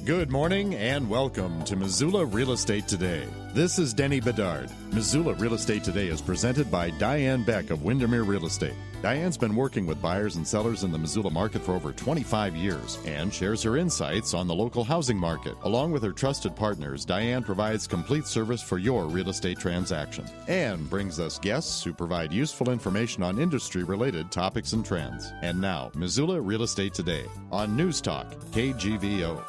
Good morning and welcome to Missoula Real Estate Today. This is Denny Bedard. Missoula Real Estate Today is presented by Diane Beck of Windermere Real Estate. Diane's been working with buyers and sellers in the Missoula market for over 25 years and shares her insights on the local housing market. Along with her trusted partners, Diane provides complete service for your real estate transaction and brings us guests who provide useful information on industry-related topics and trends. And now, Missoula Real Estate Today on News Talk, KGVO.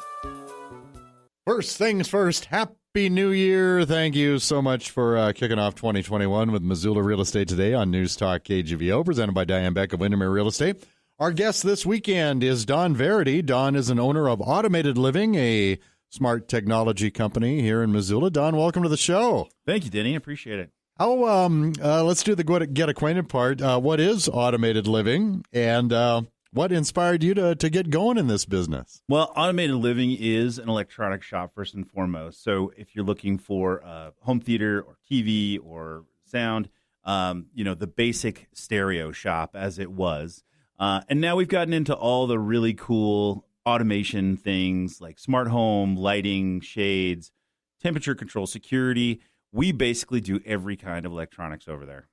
First things first, Happy New Year. Thank you so much for kicking off 2021 with Missoula Real Estate Today on News Talk KGVO, presented by Diane Beck of Windermere Real Estate. Our guest this weekend is Don Verity. Don is an owner of Automated Living, a smart technology company here in Missoula. Don, welcome to the show. Thank you, Denny. Appreciate it. Let's do the get acquainted part. What is Automated Living, and what inspired you to get going in this business? Well, Automated Living is an electronic shop first and foremost. So if you're looking for home theater or TV or sound, the basic stereo shop as it was. And now we've gotten into all the really cool automation things like smart home, lighting, shades, temperature control, security. We basically do every kind of electronics over there.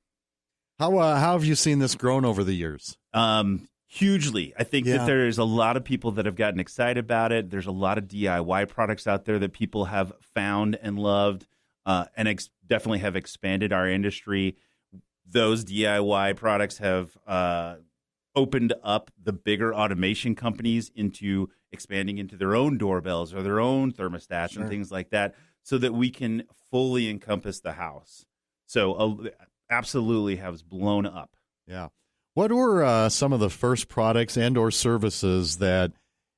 How have you seen this grown over the years? Hugely. I think that there's a lot of people that have gotten excited about it. There's a lot of DIY products out there that people have found and loved and definitely have expanded our industry. Those DIY products have opened up the bigger automation companies into expanding into their own doorbells or their own thermostats and things like that so that we can fully encompass the house. So absolutely has blown up. Yeah. What were some of the first products and or services that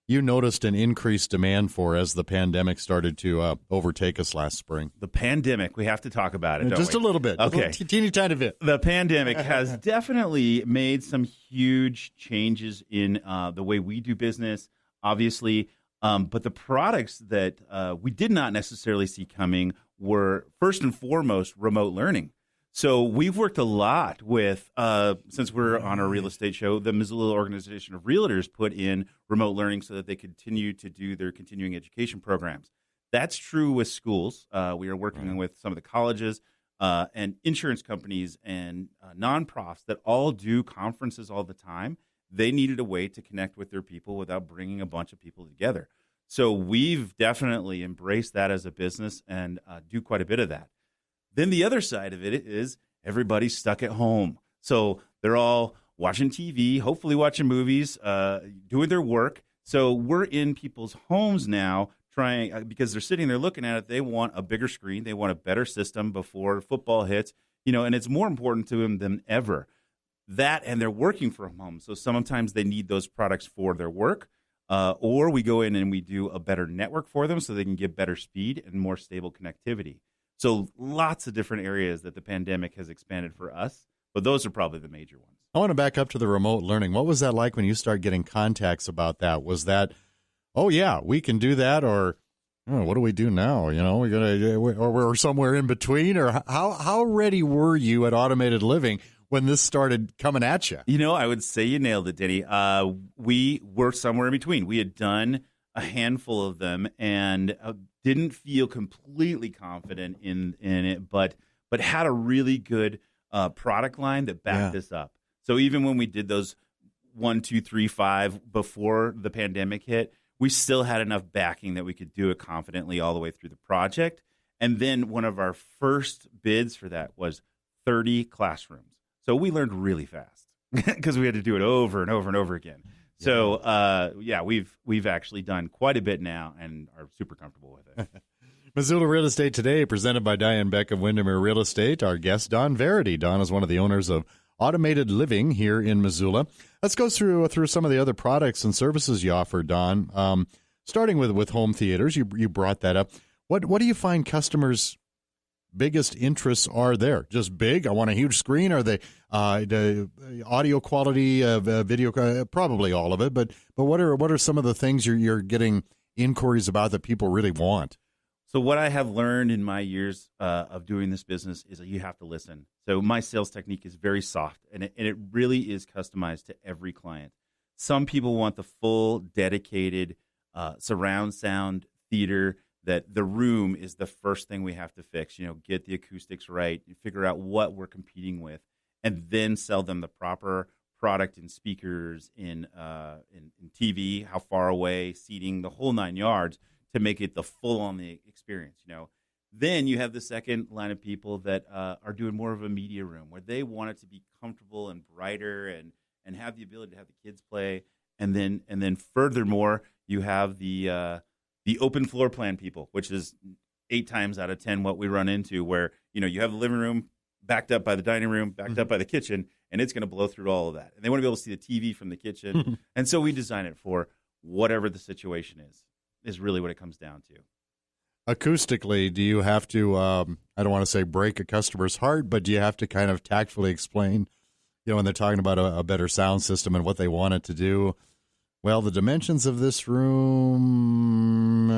you noticed an increased demand for as the pandemic started to overtake us last spring? The pandemic, we have to talk about it, don't Just we? a little bit. Okay. A teeny tiny bit. The pandemic has definitely made some huge changes in the way we do business, obviously. But the products that we did not necessarily see coming were, first and foremost, remote learning. So we've worked a lot with, since we're on a real estate show, the Missoula Organization of Realtors put in remote learning so that they continue to do their continuing education programs. That's true with schools. We are working with some of the colleges and insurance companies and nonprofits that all do conferences all the time. They needed a way to connect with their people without bringing a bunch of people together. So we've definitely embraced that as a business and do quite a bit of that. Then the other side of it is everybody's stuck at home. So they're all watching TV, hopefully watching movies, doing their work. So we're in people's homes now trying, because they're sitting there looking at it, they want a bigger screen. They want a better system before football hits, and it's more important to them than ever. That, and they're working from home. So sometimes they need those products for their work, or we go in and we do a better network for them so they can get better speed and more stable connectivity. So lots of different areas that the pandemic has expanded for us, but those are probably the major ones. I want to back up to the remote learning. What was that like when you started getting contacts about that? Was that, oh yeah, we can do that, or what do we do now? Or we're somewhere in between, or how ready were you at Automated Living when this started coming at you? I would say you nailed it, Denny. We were somewhere in between. We had done a handful of them and didn't feel completely confident in it, but had a really good product line that backed us up. So even when we did those 1, 2, 3, 5 before the pandemic hit, we still had enough backing that we could do it confidently all the way through the project. And then one of our first bids for that was 30 classrooms. So we learned really fast because we had to do it over and over and over again. So, we've actually done quite a bit now and are super comfortable with it. Missoula Real Estate Today, presented by Diane Beck of Windermere Real Estate. Our guest, Don Verity. Don is one of the owners of Automated Living here in Missoula. Let's go through some of the other products and services you offer, Don. Starting with home theaters, you brought that up. What do you find customers' biggest interests are there? Just big? I want a huge screen. Are they the audio quality of video? Probably all of it. But what are some of the things you're getting inquiries about that people really want? So what I have learned in my years of doing this business is that you have to listen. So my sales technique is very soft, and it really is customized to every client. Some people want the full, dedicated surround sound theater that the room is the first thing we have to fix. Get the acoustics right, figure out what we're competing with, and then sell them the proper product in speakers, in TV, how far away, seating, the whole 9 yards to make it the full-on experience. Then you have the second line of people that are doing more of a media room where they want it to be comfortable and brighter and have the ability to have the kids play. And then furthermore, you have the open floor plan people, which is 8 times out of 10 what we run into, where you have the living room backed up by the dining room, backed up by the kitchen, and it's going to blow through all of that. And they want to be able to see the TV from the kitchen. And so we design it for whatever the situation is really what it comes down to. Acoustically, do you have to, I don't want to say break a customer's heart, but do you have to kind of tactfully explain, when they're talking about a better sound system and what they want it to do? Well, the dimensions of this room,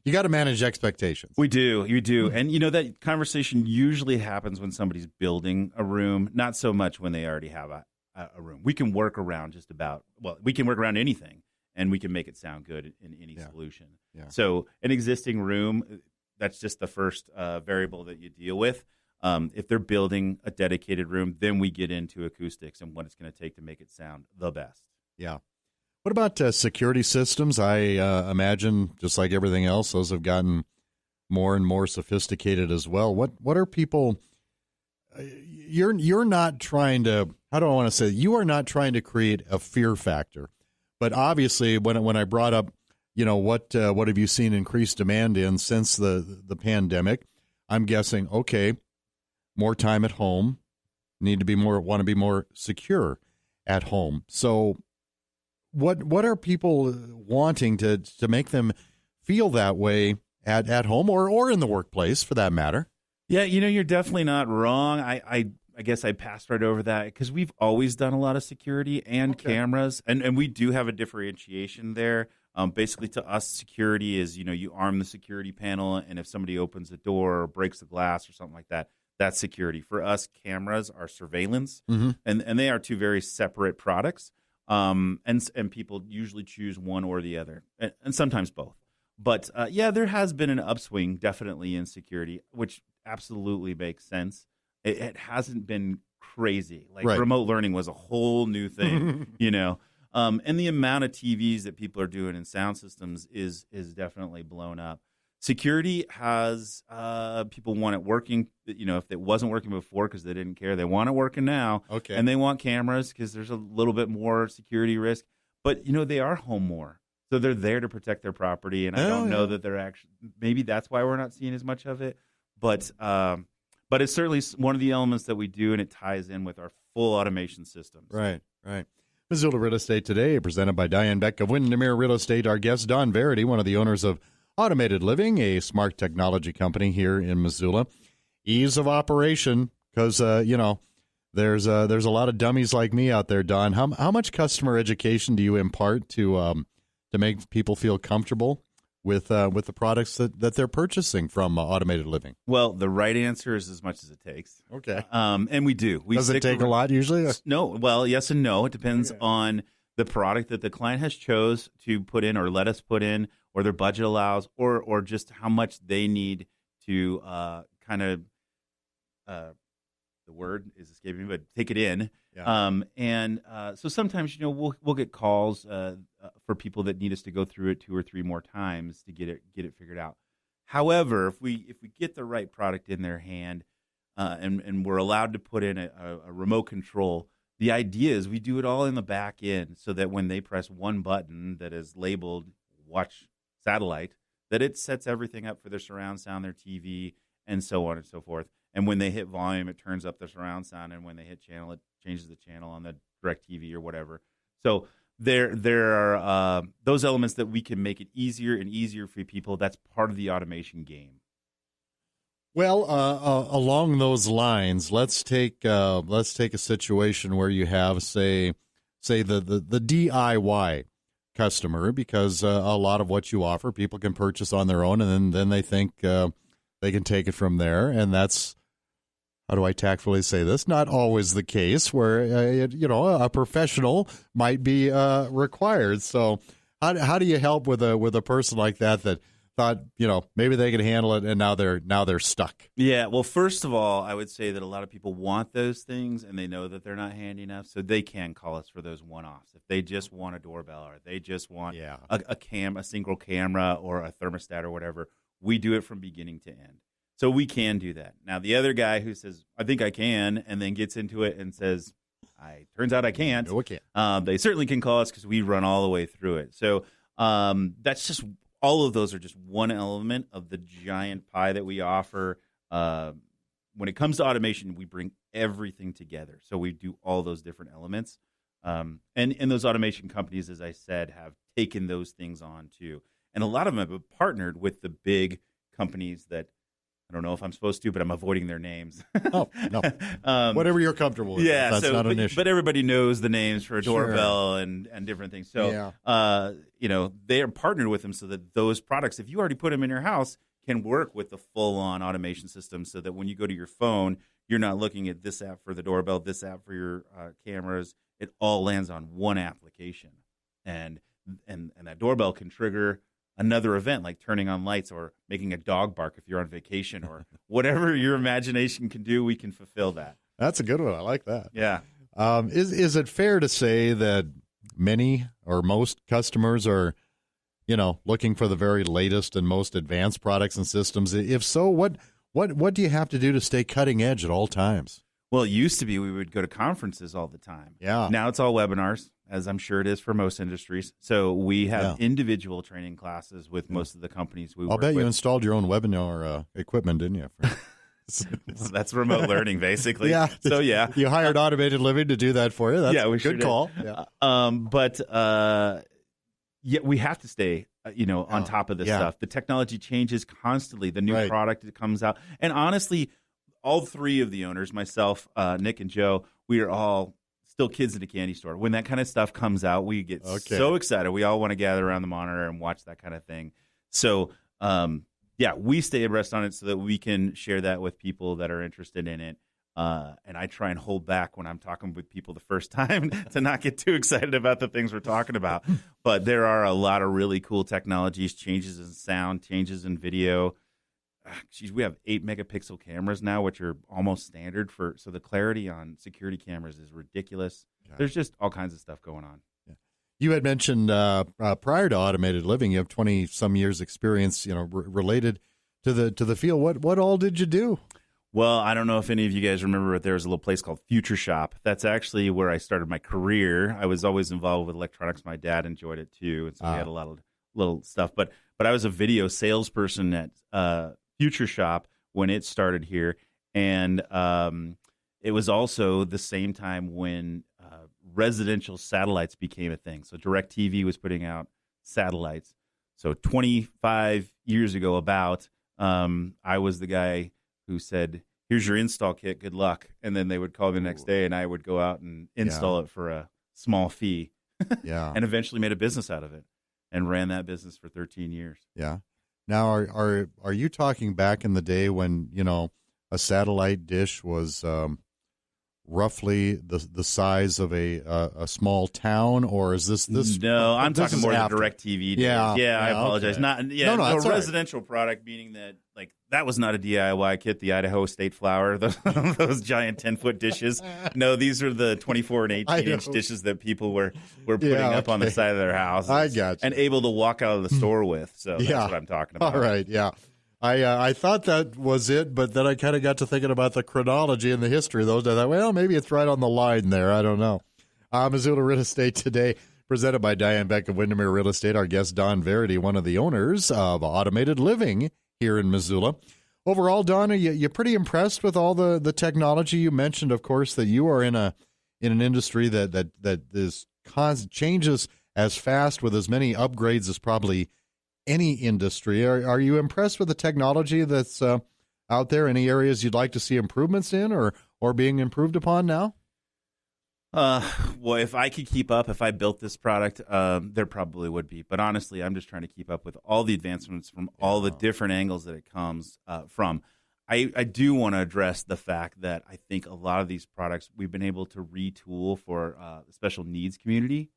you got to manage expectations. We do. You do. And, that conversation usually happens when somebody's building a room, not so much when they already have a room. We can work around we can work around anything, and we can make it sound good in any solution. Yeah. So an existing room, that's just the first variable that you deal with. If they're building a dedicated room, then we get into acoustics and what it's going to take to make it sound the best. Yeah. What about security systems? I imagine, just like everything else, those have gotten more and more sophisticated as well. What are people? You're not trying to. How do I want to say? You are not trying to create a fear factor. But obviously, when I brought up, what have you seen increased demand in since the pandemic? I'm guessing, okay, more time at home, want to be more secure at home. So what are people wanting to make them feel that way at home or in the workplace, for that matter? Yeah, you're definitely not wrong. I guess I passed right over that because we've always done a lot of security and cameras, and we do have a differentiation there. Basically, to us, security is, you arm the security panel, and if somebody opens the door or breaks the glass or something like that, that's security. For us, cameras are surveillance, and they are two very separate products. And people usually choose one or the other, and sometimes both. But there has been an upswing definitely in security, which absolutely makes sense. It hasn't been crazy. Remote learning was a whole new thing, and the amount of TVs that people are doing in sound systems is definitely blown up. Security has people want it working. If it wasn't working before because they didn't care, they want it working now. Okay. And they want cameras because there's a little bit more security risk. But they are home more, so they're there to protect their property. And I don't know that they're actually. Maybe that's why we're not seeing as much of it. But it's certainly one of the elements that we do, and it ties in with our full automation systems. Right. Missoula Real Estate Today, presented by Diane Beck of Windermere Real Estate. Our guest, Don Verity, one of the owners of Automated Living, a smart technology company here in Missoula. Ease of operation, because there's a lot of dummies like me out there. Don, how much customer education do you impart to make people feel comfortable with the products that they're purchasing from Automated Living? Well, the right answer is as much as it takes. Okay, and we do. Does it take a lot usually? No. Well, yes and no. It depends on the product that the client has chose to put in or let us put in, or their budget allows, or just how much they need to the word is escaping me, but take it in. Yeah. So sometimes we'll get calls for people that need us to go through it 2 or 3 more times to get it figured out. However, if we get the right product in their hand and we're allowed to put in a remote control, the idea is we do it all in the back end so that when they press one button that is labeled "Watch Satellite," that it sets everything up for their surround sound, their TV, and so on and so forth. And when they hit volume, it turns up the surround sound, and when they hit channel, it changes the channel on the direct TV or whatever. So there are those elements that we can make it easier and easier for people. That's part of the automation game. Well, along those lines, let's take a situation where you have say the DIY customer, because a lot of what you offer people can purchase on their own, and then they think they can take it from there, and that's, how do I tactfully say this, not always the case, where a professional might be required. So How do you help with a person like that thought, maybe they could handle it, and now they're stuck? Yeah, well, first of all, I would say that a lot of people want those things, and they know that they're not handy enough, so they can call us for those one-offs. If they just want a doorbell, or they just want a single camera or a thermostat or whatever, we do it from beginning to end. So we can do that. Now, the other guy who says, I think I can, and then gets into it and says, turns out I can't. No, I can't. They certainly can call us because we run all the way through it. So that's just all of those are just one element of the giant pie that we offer. When it comes to automation, we bring everything together. So we do all those different elements. And those automation companies, as I said, have taken those things on too. And a lot of them have partnered with the big companies that, I don't know if I'm supposed to, but I'm avoiding their names. Oh, no. Whatever you're comfortable with. Yeah, that's not an issue. But everybody knows the names for a doorbell and different things. So, they are partnered with them so that those products, if you already put them in your house, can work with the full-on automation system so that when you go to your phone, you're not looking at this app for the doorbell, this app for your cameras. It all lands on one application. And that doorbell can trigger another event like turning on lights or making a dog bark if you're on vacation or whatever your imagination can do, we can fulfill that. That's a good one. I like that. Yeah. Is it fair to say that many or most customers are, looking for the very latest and most advanced products and systems? If so, what do you have to do to stay cutting edge at all times? Well, it used to be we would go to conferences all the time. Yeah. Now it's all webinars, as I'm sure it is for most industries. So we have individual training classes with most of the companies we work with. I'll bet you installed your own webinar equipment, didn't you? That's remote learning, basically. Yeah. So, yeah. You hired Automated Living to do that for you. That's we a good call. Yeah. We have to stay, on top of this stuff. The technology changes constantly. The new product that comes out. And honestly, all three of the owners, myself, Nick, and Joe, we are all still kids in a candy store. When that kind of stuff comes out, we get so excited. We all want to gather around the monitor and watch that kind of thing. So, we stay abreast on it so that we can share that with people that are interested in it. And I try and hold back when I'm talking with people the first time to not get too excited about the things we're talking about. But there are a lot of really cool technologies, changes in sound, changes in video. We have 8-megapixel cameras now, which are almost standard so the clarity on security cameras is ridiculous. Yeah. There's just all kinds of stuff going on. Yeah. You had mentioned prior to Automated Living, you have 20-some years experience, related to the field. What all did you do? Well, I don't know if any of you guys remember, but there was a little place called Future Shop. That's actually where I started my career. I was always involved with electronics. My dad enjoyed it too, and so we had a lot of little stuff. But I was a video salesperson at Future Shop when it started here, and it was also the same time when residential satellites became a thing. So DirecTV was putting out satellites. So 25 years ago, I was the guy who said, "Here's your install kit. Good luck." And then they would call me the next day, and I would go out and install it for a small fee. And eventually made a business out of it, and ran that business for 13 years. Yeah. Now, are you talking back in the day when a satellite dish was roughly the size of a small town, or is this? No, I'm talking more the DirecTV days. I apologize. Okay. No, residential product, meaning that that was not a DIY kit. The Idaho State Flour, those giant 10-foot dishes. No, these are the 24 and 18-inch dishes that people were putting up on the side of their houses. I got you. And able to walk out of the store with. So that's what I'm talking about. All right, yeah. I thought that was it, but then I kind of got to thinking about the chronology and the history of those. I thought, well, maybe it's right on the line there. I don't know. Missoula Real Estate today, presented by Diane Beck of Windermere Real Estate. Our guest, Don Verity, one of the owners of Automated Living here in Missoula. Overall, Don, are you pretty impressed with all the technology? You mentioned, of course, that you are in an industry that is changes as fast with as many upgrades as probably any industry. Are you impressed with the technology that's out there? Any areas you'd like to see improvements in or being improved upon now? Well, if I could keep up, if I built this product, there probably would be. But honestly, I'm just trying to keep up with all the advancements from all the different angles that it comes from. I do want to address the fact that I think a lot of these products we've been able to retool for the special needs community.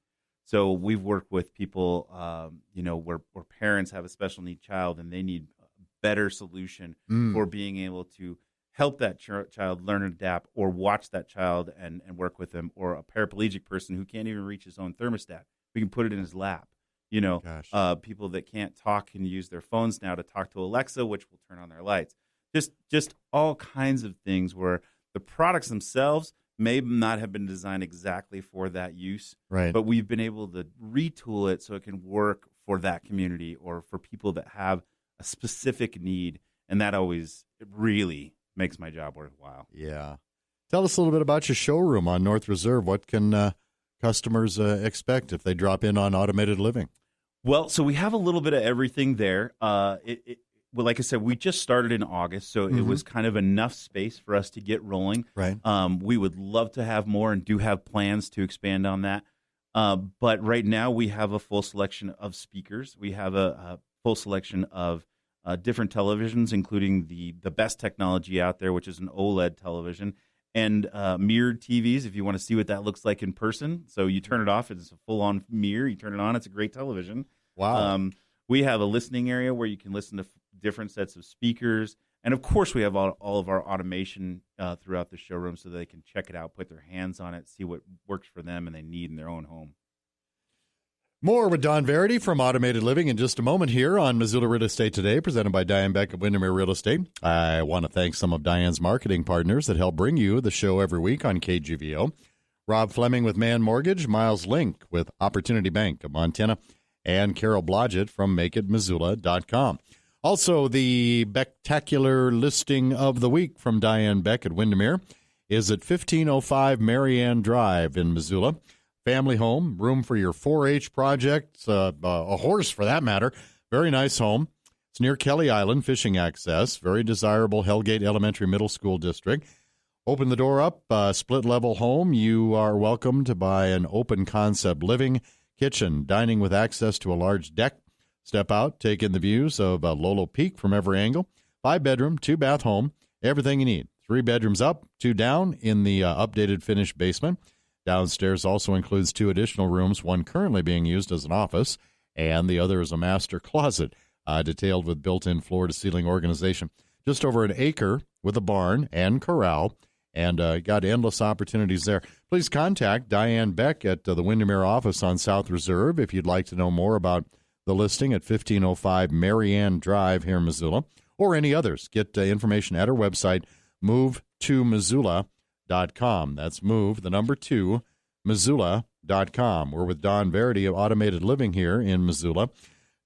So we've worked with people, where parents have a special need child and they need a better solution for being able to help that child learn and adapt, or watch that child and work with them, or a paraplegic person who can't even reach his own thermostat. We can put it in his lap. People that can't talk can use their phones now to talk to Alexa, which will turn on their lights. Just all kinds of things where the products themselves may not have been designed exactly for that use, right? But we've been able to retool it so it can work for that community or for people that have a specific need, and that always really makes my job worthwhile. Yeah. Tell us a little bit about your showroom on North Reserve. What can customers expect if they drop in on Automated Living? Well, so we have a little bit of everything there. Well, like I said, we just started in August, so it was kind of enough space for us to get rolling. Right. We would love to have more and do have plans to expand on that. But right now we have a full selection of speakers. We have a full selection of different televisions, including the best technology out there, which is an OLED television, and mirrored TVs if you want to see what that looks like in person. So you turn it off, it's a full-on mirror. You turn it on, it's a great television. Wow. We have a listening area where you can listen to different sets of speakers. And, of course, we have all of our automation throughout the showroom so they can check it out, put their hands on it, see what works for them and they need in their own home. More with Don Verity from Automated Living in just a moment here on Missoula Real Estate Today, presented by Diane Beck of Windermere Real Estate. I want to thank some of Diane's marketing partners that help bring you the show every week on KGVO. Rob Fleming with Man Mortgage, Miles Link with Opportunity Bank of Montana, and Carol Blodgett from MakeItMissoula.com. Also, the spectacular listing of the week from Diane Beck at Windermere is at 1505 Marianne Drive in Missoula. Family home, room for your 4-H project, a horse for that matter. Very nice home. It's near Kelly Island, fishing access. Very desirable Hellgate Elementary Middle School district. Open the door up, split-level home. You are welcome to buy an open-concept living, kitchen, dining with access to a large deck. Step out, take in the views of Lolo Peak from every angle. 5-bedroom, 2-bath home, everything you need. 3 bedrooms up, 2 down in the updated finished basement. Downstairs also includes 2 additional rooms, one currently being used as an office, and the other is a master closet, detailed with built-in floor-to-ceiling organization. Just over an acre with a barn and corral, and got endless opportunities there. Please contact Diane Beck at the Windermere office on South Reserve if you'd like to know more about the listing at 1505 Marianne Drive here in Missoula, or any others. Get information at her website, move2missoula.com. That's move, the number 2, Missoula.com. We're with Don Verity of Automated Living here in Missoula.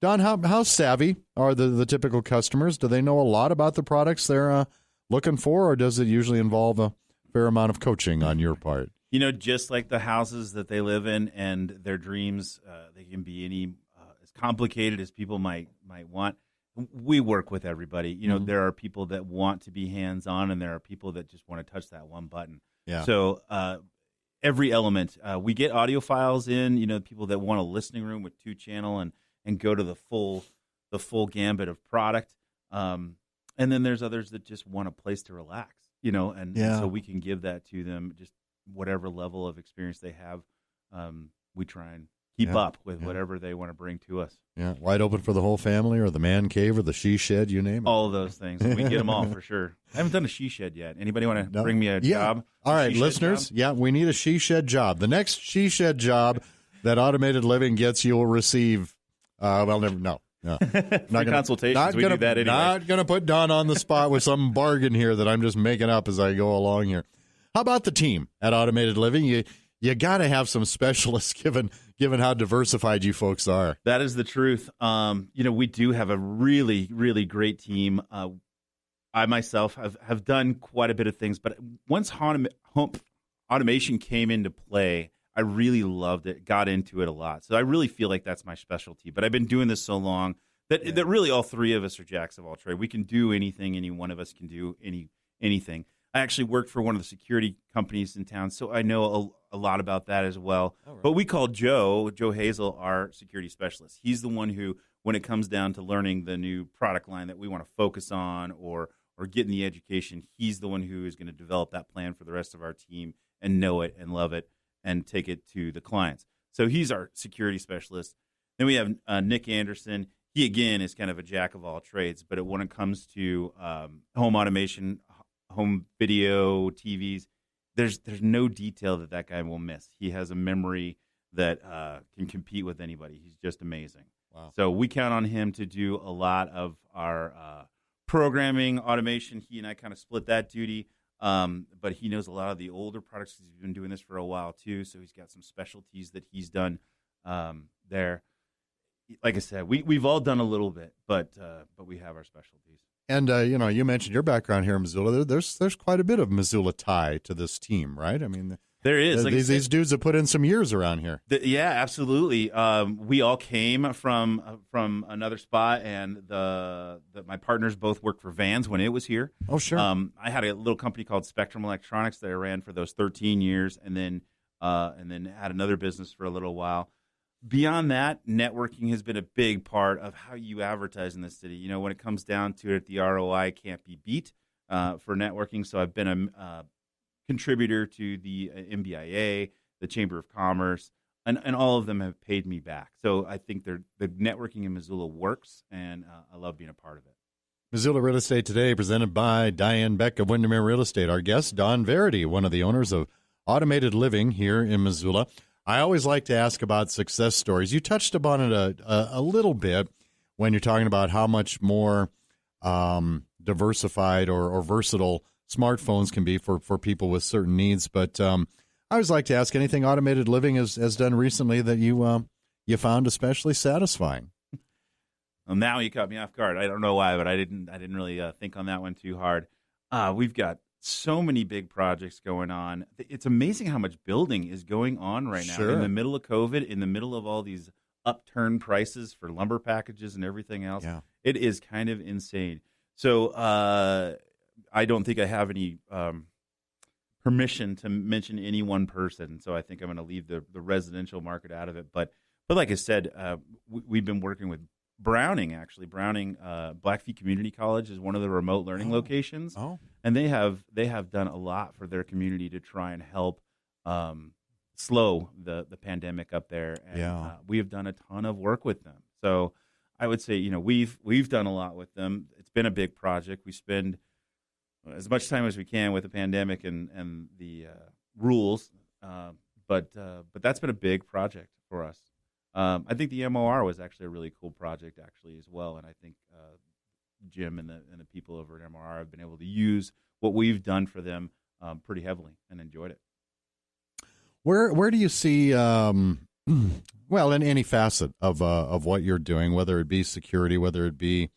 Don, how savvy are the typical customers? Do they know a lot about the products they're looking for, or does it usually involve a fair amount of coaching on your part? Just like the houses that they live in and their dreams, they can be any as complicated as people might want. We work with everybody. There are people that want to be hands-on, and there are people that just want to touch that one button. Yeah. So every element, we get audio files in. People that want a listening room with 2-channel and go to the full gambit of product. And then there's others that just want a place to relax. And so we can give that to them. Just whatever level of experience they have, we try and keep up with whatever they want to bring to us. Yeah, wide open for the whole family, or the man cave, or the she shed, you name it. All of those things. We get them all for sure. I haven't done a she shed yet. Anybody want to bring me a job? All right, listeners. Yeah, we need a she shed job. The next she shed job that Automated Living gets, you will receive. No. Free consultations. We do that anyway. Not going to put Don on the spot with some bargain here that I'm just making up as I go along here. How about the team at Automated Living? You got to have some specialists given how diversified you folks are. That is the truth. We do have a really, really great team. I myself have done quite a bit of things, but once home automation came into play, I really loved it, got into it a lot. So I really feel like that's my specialty. But I've been doing this so long that really all 3 of us are jacks of all trade. We can do anything. Any one of us can do anything. I actually worked for one of the security companies in town, so I know a lot about that as well. Oh, right. But we call Joe Hazel, our security specialist. He's the one who, when it comes down to learning the new product line that we want to focus on or getting the education, he's the one who is going to develop that plan for the rest of our team and know it and love it and take it to the clients. So he's our security specialist. Then we have Nick Anderson. He, again, is kind of a jack of all trades, but when it comes to home automation, home video, TVs, there's no detail that guy will miss. He has a memory that can compete with anybody. He's just amazing. Wow. So we count on him to do a lot of our programming, automation. He and I kind of split that duty, but he knows a lot of the older products because he's been doing this for a while too, so he's got some specialties that he's done there. Like I said, we've all done a little bit, but we have our specialties. And you mentioned your background here in Missoula. There's quite a bit of Missoula tie to this team, right? I mean, there is. These dudes have put in some years around here. Yeah, absolutely. We all came from another spot, and my partners both worked for Vans when it was here. Oh, sure. I had a little company called Spectrum Electronics that I ran for those 13 years, and then had another business for a little while. Beyond that, networking has been a big part of how you advertise in the city. You know, when it comes down to it, the ROI can't be beat for networking. So I've been a contributor to the MBIA, the Chamber of Commerce, and all of them have paid me back. So I think the networking in Missoula works, and I love being a part of it. Missoula Real Estate Today, presented by Diane Beck of Windermere Real Estate. Our guest, Don Verity, one of the owners of Automated Living here in Missoula. I always like to ask about success stories. You touched upon it a little bit when you're talking about how much more diversified or versatile smartphones can be for people with certain needs. But I always like to ask, anything Automated Living has done recently that you found especially satisfying? Well, now you caught me off guard. I don't know why, but I didn't really think on that one too hard. We've got so many big projects going on. It's amazing how much building is going on right now. Sure. In the middle of COVID, in the middle of all these upturned prices for lumber packages and everything else. Yeah. It is kind of insane. So I don't think I have any permission to mention any one person. So I think I'm going to leave the residential market out of it. But like I said, we've been working with Browning, actually. Browning Blackfeet Community College is one of the remote learning locations. Oh. And they have done a lot for their community to try and help slow the pandemic up there. And we have done a ton of work with them. So I would say, we've done a lot with them. It's been a big project. We spend as much time as we can with the pandemic and the rules, but that's been a big project for us. I think the MOR was actually a really cool project, actually, as well. And I think Jim and the people over at MOR have been able to use what we've done for them pretty heavily and enjoyed it. Where do you see, in any facet of what you're doing, whether it be security, whether it be,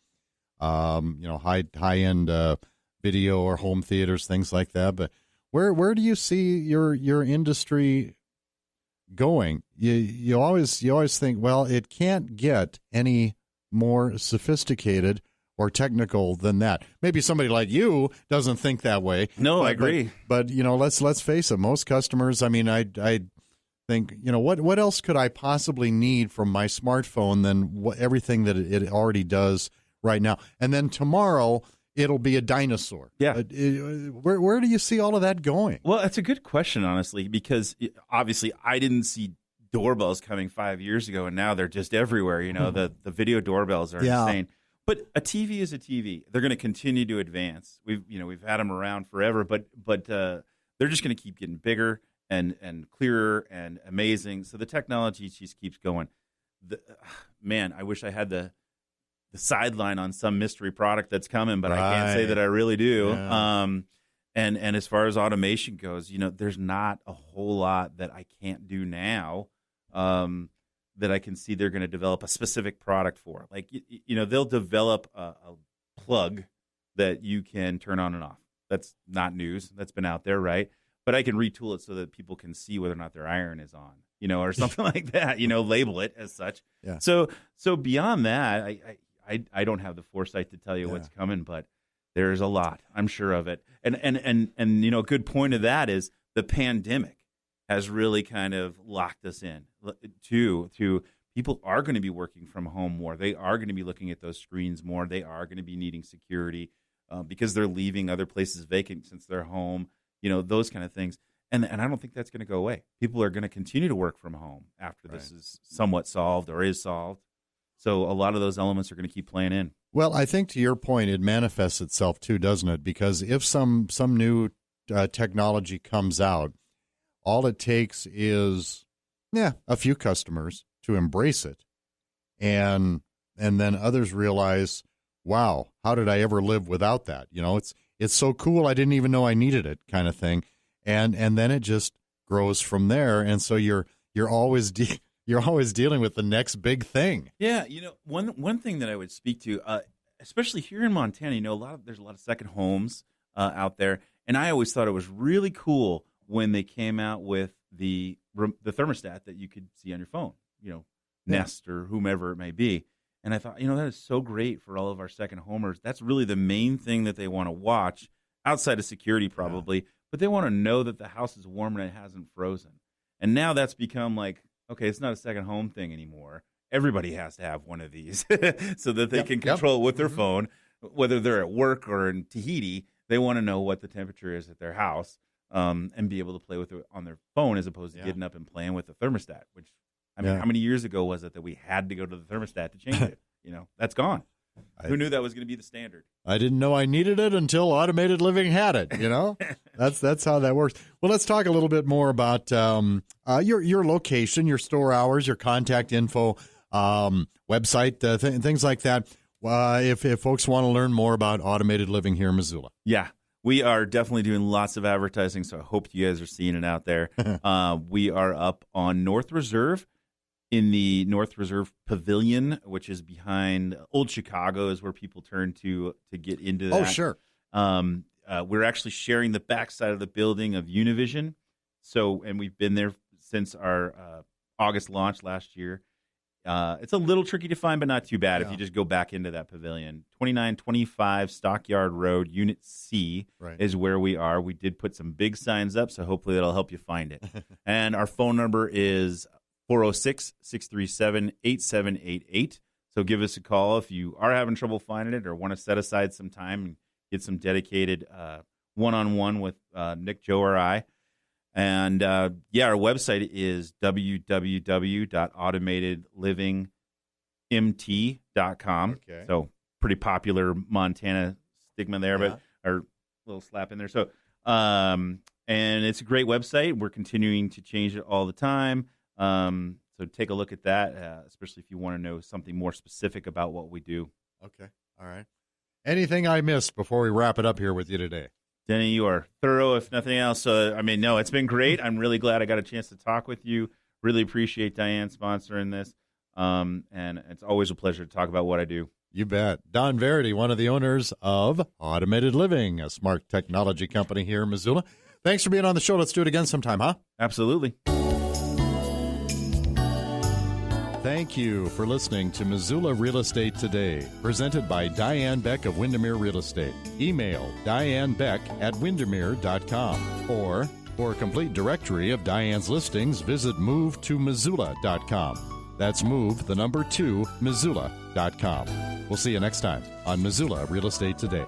high end video or home theaters, things like that, but where do you see your industry going? You always think, well, it can't get any more sophisticated or technical than that. Maybe somebody like you doesn't think that way. No, I agree. But let's face it. Most customers. I mean, I think what else could I possibly need from my smartphone than everything that it already does right now? And then tomorrow it'll be a dinosaur. Yeah. Where do you see all of that going? Well, that's a good question, honestly, because obviously I didn't see doorbells coming 5 years ago, and now they're just everywhere. The video doorbells are insane. But a TV is a TV. They're going to continue to advance. We've had them around forever, but they're just going to keep getting bigger and clearer and amazing. So the technology just keeps going. Man, I wish I had the sideline on some mystery product that's coming, but I can't say that I really do. Yeah. And as far as automation goes, there's not a whole lot that I can't do now that I can see they're going to develop a specific product for. Like, they'll develop a plug that you can turn on and off. That's not news. That's been out there, right? But I can retool it so that people can see whether or not their iron is on, or something like that, label it as such. Yeah. So beyond that, I don't have the foresight to tell you what's coming, but there's a lot, I'm sure of it. And a good point of that is the pandemic has really kind of locked us in to people are going to be working from home more. They are going to be looking at those screens more. They are going to be needing security because they're leaving other places vacant since they're home, those kind of things. And I don't think that's going to go away. People are going to continue to work from home after this is somewhat solved or is solved. So a lot of those elements are going to keep playing in. Well, I think to your point, it manifests itself too, doesn't it? Because if some new technology comes out, all it takes is a few customers to embrace it, and then others realize, wow, how did I ever live without that? It's so cool, I didn't even know I needed it, kind of thing. And then it just grows from there, and so you're always dealing with the next big thing. Yeah, one thing that I would speak to, especially here in Montana, there's a lot of second homes out there, and I always thought it was really cool when they came out with the thermostat that you could see on your phone, Nest or whomever it may be. And I thought, that is so great for all of our second homers. That's really the main thing that they want to watch, outside of security probably. Yeah. But they want to know that the house is warm and it hasn't frozen. And now that's become like, okay, it's not a second home thing anymore. Everybody has to have one of these so that they can control it with their phone. Whether they're at work or in Tahiti, they want to know what the temperature is at their house and be able to play with it on their phone as opposed to getting up and playing with the thermostat, which, how many years ago was it that we had to go to the thermostat to change it? That's gone. Who knew that was going to be the standard? I didn't know I needed it until Automated Living had it. That's how that works. Well, let's talk a little bit more about your location, your store hours, your contact info, website, things like that. If folks want to learn more about Automated Living here in Missoula. Yeah, we are definitely doing lots of advertising, so I hope you guys are seeing it out there. We are up on North Reserve. In the North Reserve Pavilion, which is behind Old Chicago, is where people turn to get into that. Oh, sure. We're actually sharing the backside of the building of Univision. And we've been there since our August launch last year. It's a little tricky to find, but not too bad if you just go back into that pavilion. 2925 Stockyard Road, Unit C is where we are. We did put some big signs up, so hopefully that'll help you find it. And our phone number is 406-637-8788. So give us a call if you are having trouble finding it or want to set aside some time and get some dedicated one-on-one with Nick, Joe, or I. And, our website is www.automatedlivingmt.com. Okay. So pretty popular Montana stigma there, but or little slap in there. So, and it's a great website. We're continuing to change it all the time. So take a look at that, especially if you want to know something more specific about what we do. Okay. All right. Anything I missed before we wrap it up here with you today? Denny, you are thorough, if nothing else. No, it's been great. I'm really glad I got a chance to talk with you. Really appreciate Diane sponsoring this. And it's always a pleasure to talk about what I do. You bet. Don Verity, one of the owners of Automated Living, a smart technology company here in Missoula. Thanks for being on the show. Let's do it again sometime, huh? Absolutely. Thank you for listening to Missoula Real Estate Today, presented by Diane Beck of Windermere Real Estate. Email dianebeck@windermere.com, or for a complete directory of Diane's listings, visit movetomissoula.com. That's move2, Missoula.com. We'll see you next time on Missoula Real Estate Today.